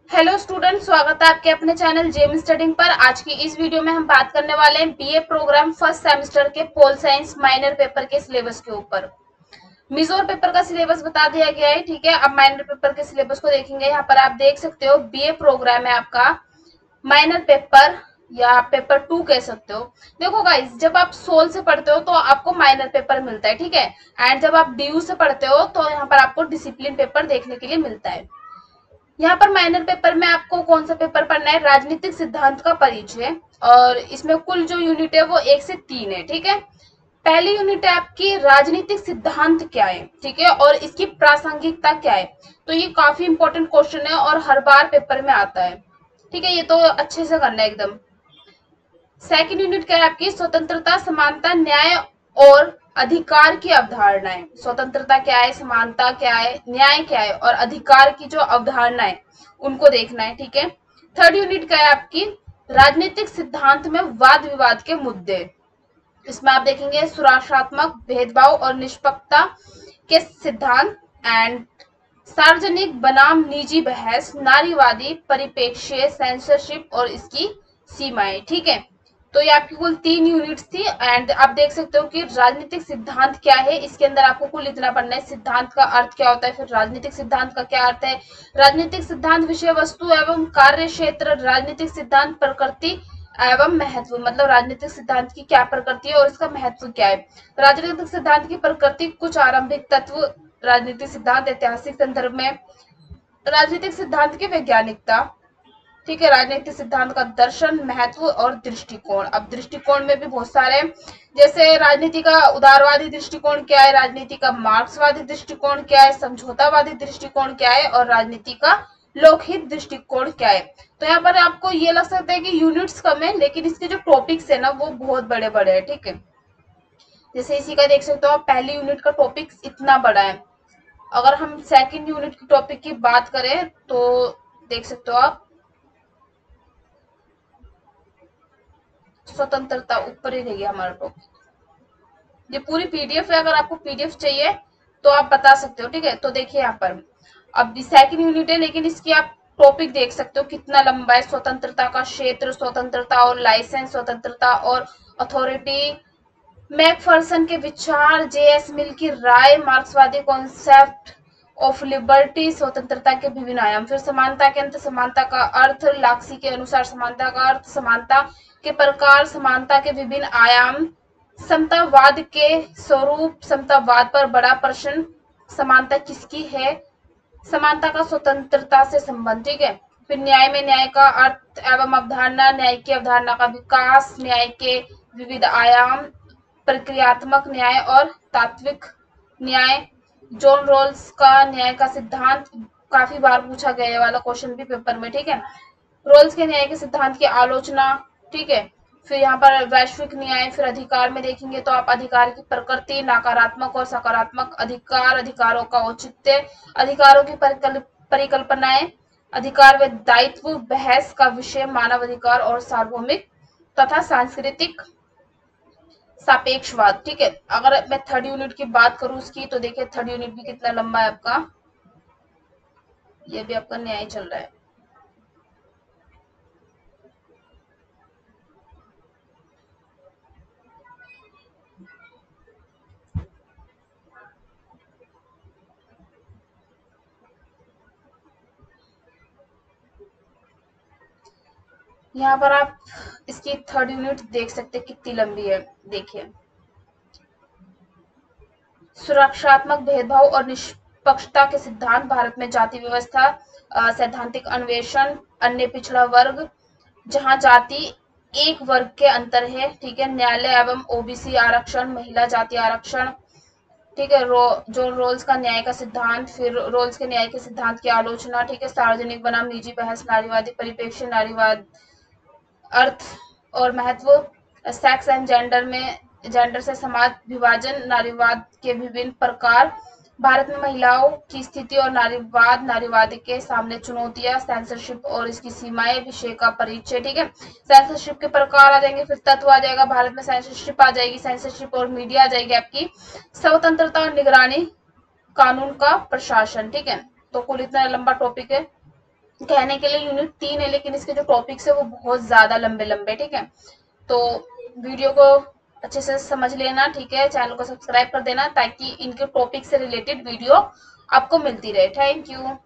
Hello student, स्वागत है आपके अपने चैनल जेम स्टडिंग पर। आज की इस वीडियो में हम बात करने वाले हैं बीए प्रोग्राम फर्स्ट सेमेस्टर के पोल साइंस माइनर पेपर के सिलेबस के ऊपर। मिजोर पेपर का सिलेबस बता दिया गया है, ठीक है। अब माइनर पेपर के सिलेबस को देखेंगे। यहाँ पर आप देख सकते हो बीए प्रोग्राम है आपका माइनर पेपर या पेपर 2 कह सकते हो। देखो गाइस, जब आप सोल से पढ़ते हो तो आपको माइनर पेपर मिलता है, ठीक है। एंड जब आप डीयू से पढ़ते हो तो यहाँ पर आपको डिसिप्लिन पेपर देखने के लिए मिलता है। यहाँ पर माइनर पेपर में आपको कौन सा पेपर पढ़ना है? राजनीतिक सिद्धांत का परिचय। और इसमें कुल जो यूनिट है वो 1 से 3 है, ठीक है। पहली यूनिट है आपकी राजनीतिक सिद्धांत क्या है, ठीक है, और इसकी प्रासंगिकता क्या है। तो ये काफी इंपॉर्टेंट क्वेश्चन है और हर बार पेपर में आता है, ठीक है। ये तो अच्छे से करना है एकदम। सेकंड यूनिट क्या है आपकी? स्वतंत्रता, समानता, न्याय और अधिकार की अवधारणाएं। स्वतंत्रता क्या है, समानता क्या है, न्याय क्या है और अधिकार की जो अवधारणा है उनको देखना है, ठीक है। थर्ड यूनिट क्या है आपकी? राजनीतिक सिद्धांत में वाद विवाद के मुद्दे। इसमें आप देखेंगे सुरक्षात्मक भेदभाव और निष्पक्षता के सिद्धांत एंड सार्वजनिक बनाम निजी बहस, नारीवादी परिप्रेक्ष्य, सेंसरशिप और इसकी सीमाएं, ठीक है। तो ये आपकी कुल 3 यूनिट्स थी। एंड आप देख सकते हो कि राजनीतिक सिद्धांत क्या है। इसके अंदर आपको कुल इतना पढ़ना है। सिद्धांत का अर्थ क्या होता है, फिर राजनीतिक सिद्धांत का क्या अर्थ है, राजनीतिक सिद्धांत विषय वस्तु एवं कार्य क्षेत्र, राजनीतिक सिद्धांत प्रकृति एवं महत्व, मतलब राजनीतिक सिद्धांत की क्या प्रकृति है और इसका महत्व क्या है। राजनीतिक सिद्धांत की प्रकृति, कुछ आरंभिक तत्व, राजनीतिक सिद्धांत ऐतिहासिक संदर्भ में, राजनीतिक सिद्धांत की वैज्ञानिकता, ठीक है, राजनीतिक सिद्धांत का दर्शन, महत्व और दृष्टिकोण। अब दृष्टिकोण में भी बहुत सारे, जैसे राजनीति का उदारवादी दृष्टिकोण क्या है, राजनीति का मार्क्सवादी दृष्टिकोण क्या है, समझौतावादी दृष्टिकोण क्या है और राजनीति का लोकहित दृष्टिकोण क्या है। तो यहाँ पर आपको ये लग सकता है कि यूनिट्स कम है, लेकिन इसके जो टॉपिक्स है ना वो बहुत बड़े बड़े हैं, ठीक है। जैसे इसी का देख सकते हो आप, पहली यूनिट का टॉपिक इतना बड़ा है। अगर हम सेकंड यूनिट की टॉपिक की बात करें तो देख सकते हो आप, स्वतंत्रता ऊपर ही रह गया हमारा टॉपिक। ये पूरी पीडीएफ है, अगर आपको पीडीएफ चाहिए तो आप बता सकते हो, ठीक है। तो देखिए यहाँ पर अब सेकंड यूनिट है, लेकिन इसकी आप टॉपिक देख सकते हो कितना लंबा है। स्वतंत्रता का क्षेत्र, स्वतंत्रता और लाइसेंस, स्वतंत्रता और अथॉरिटी, मैकफर्सन के विचार, जेएस मिल की राय, मार्क्सवादी कॉन्सेप्ट ऑफ लिबर्टी, स्वतंत्रता के विभिन्न आयाम, फिर समानता के अंत, समानता का अर्थ, लाक्सी के अनुसार समानता का अर्थ, समानता के प्रकार, समानता के विभिन्न आयाम, समतावाद के स्वरूप, समतावाद पर बड़ा प्रश्न, समानता किसकी है, समानता का स्वतंत्रता से संबंध, ठीक है। फिर न्याय में न्याय का अर्थ एवं अवधारणा, न्याय की अवधारणा का विकास, न्याय के विविध आयाम, प्रक्रियात्मक न्याय और तात्विक न्याय, जॉन रोल्स का न्याय का सिद्धांत, काफी बार पूछा गया है वाला क्वेश्चन भी पेपर में, ठीक है। रोल्स के न्याय के सिद्धांत की आलोचना, ठीक है। फिर यहाँ पर वैश्विक न्याय, फिर अधिकार में देखेंगे तो आप अधिकार की प्रकृति, नकारात्मक और सकारात्मक अधिकार, अधिकारों का औचित्य, अधिकारों की परिकल्पनाएं, अधिकार व दायित्व, बहस का विषय, मानव अधिकार और सार्वभौमिक तथा सांस्कृतिक सापेक्षवाद, ठीक है। अगर मैं थर्ड यूनिट की बात करूं उसकी, तो देखिए थर्ड यूनिट भी कितना लंबा है आपका। ये भी आपका न्याय चल रहा है। यहाँ पर आप इसकी थर्ड यूनिट देख सकते हैं कितनी लंबी है। देखिए, सुरक्षात्मक भेदभाव और निष्पक्षता के सिद्धांत, भारत में जाति व्यवस्था, सैद्धांतिक अन्वेषण, अन्य पिछड़ा वर्ग, जहां जाति एक वर्ग के अंतर है, ठीक है, न्यायालय एवं ओबीसी आरक्षण, महिला जाति आरक्षण, ठीक है। जो रोल्स का न्याय का सिद्धांत, फिर रोल्स के न्याय के सिद्धांत की आलोचना, ठीक है, सार्वजनिक बनाम निजी बहस, नारीवादी परिप्रेक्ष्य, नारीवाद अर्थ और महत्व, सेक्स एंड जेंडर में, जेंडर से समाज विभाजन, नारीवाद के विभिन्न प्रकार, भारत में महिलाओं की स्थिति और नारीवाद, नारीवाद के सामने चुनौतियां, सेंसरशिप और इसकी सीमाएं, विषय का परिचय, ठीक है। सेंसरशिप के प्रकार आ जाएंगे, फिर तत्व आ जाएगा, भारत में सेंसरशिप आ जाएगी, सेंसरशिप और मीडिया आ जाएगी आपकी, स्वतंत्रता और निगरानी, कानून का प्रशासन, ठीक है। तो कुल इतना लंबा टॉपिक है। कहने के लिए यूनिट 3 है, लेकिन इसके जो टॉपिक्स है वो बहुत ज्यादा लंबे लंबे, ठीक है। तो वीडियो को अच्छे से समझ लेना, ठीक है। चैनल को सब्सक्राइब कर देना ताकि इनके टॉपिक से रिलेटेड वीडियो आपको मिलती रहे। Thank you.